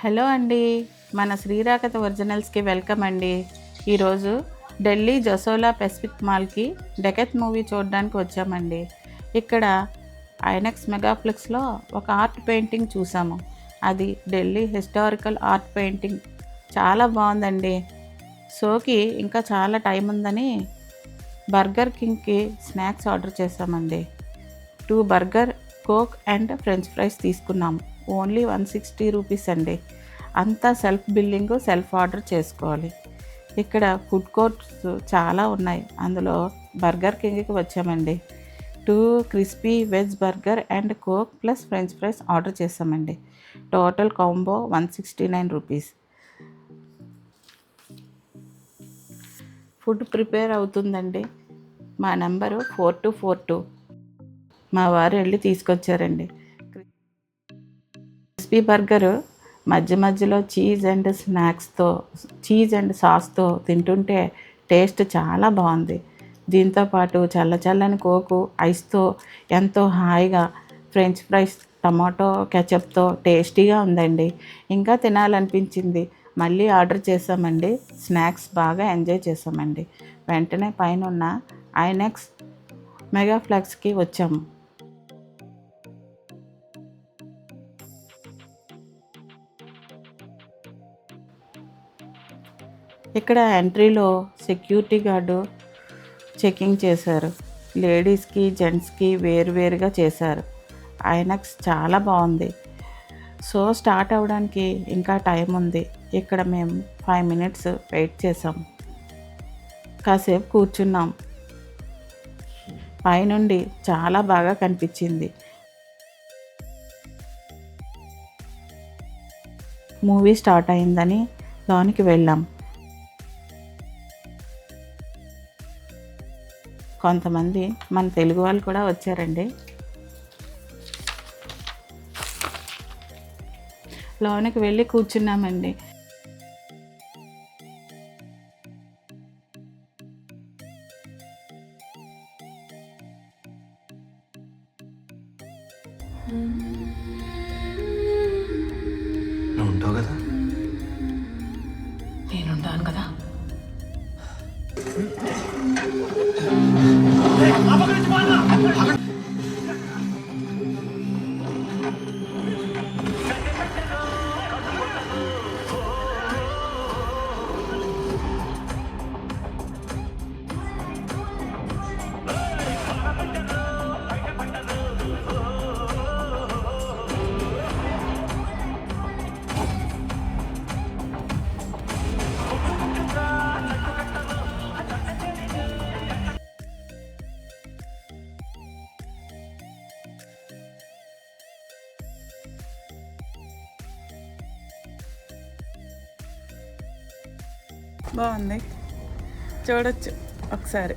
Hello అండి, మన శ్రీరాకత ఒరిజినల్స్కి welcome అండి. ఈరోజు ఢిల్లీ జసోలా పెసిఫిక్ మాల్కి డెకెత్ మూవీ చూడడానికి వచ్చామండి. ఇక్కడ ఐనెక్స్ మెగాప్లెక్స్లో ఒక ఆర్ట్ పెయింటింగ్ చూసాము. అది ఢిల్లీ హిస్టారికల్ ఆర్ట్ పెయింటింగ్. చాలా బాగుందండి. షోకి ఇంకా చాలా టైం ఉందని బర్గర్ కింగ్కి స్నాక్స్ ఆర్డర్ చేసామండి. 2 burger, coke and French fries తీసుకున్నాము. ఓన్లీ 160 రూపీస్ అండి. అంతా సెల్ఫ్ బిల్లింగ్, సెల్ఫ్ ఆర్డర్ చేసుకోవాలి. ఇక్కడ ఫుడ్ కోర్ట్స్ చాలా ఉన్నాయి. అందులో బర్గర్ కింగ్కి వచ్చామండి. 2 crispy veg burger and coke plus french fries order చేసామండి. Total combo 169 rupees. Food prepare అవుతుందండి. మా నెంబరు 4242. మా వారు వెళ్ళి తీసుకొచ్చారండి. క్రిస్పీ బర్గరు మధ్య మధ్యలో చీజ్ అండ్ సాస్తో తింటుంటే టేస్ట్ చాలా బాగుంది. దీంతోపాటు చల్లని కోకు ఐస్తో ఎంతో హాయిగా ఫ్రెంచ్ ఫ్రైస్ టమాటో కెచప్తో టేస్టీగా ఉందండి. ఇంకా తినాలనిపించింది. మళ్ళీ ఆర్డర్ చేసామండి. స్నాక్స్ బాగా ఎంజాయ్ చేసామండి. వెంటనే పైన ఉన్న ఐనెక్స్ మెగాప్లెక్స్కి వచ్చాము. ఇక్కడ ఎంట్రీలో సెక్యూరిటీ గార్డు చెకింగ్ చేశారు. లేడీస్కి జెంట్స్కి వేరువేరుగా చేశారు. ఐనెక్స్ చాలా బాగుంది. షో స్టార్ట్ అవ్వడానికి ఇంకా టైం ఉంది. ఇక్కడ మేము 5 మినిట్స్ వెయిట్ చేసాం. కాసేపు కూర్చున్నాం. పైనుండి చాలా బాగా కనిపించింది. మూవీ స్టార్ట్ అయిందని లోనికి వెళ్ళాం. కొంతమంది మన తెలుగు వాళ్ళు కూడా వచ్చారండి. లోనికి వెళ్ళి కూర్చున్నామండి. నువ్వు ఉంటావు కదా? నేనుంటాను కదా. బాగుంది, చూడొచ్చు ఒకసారి.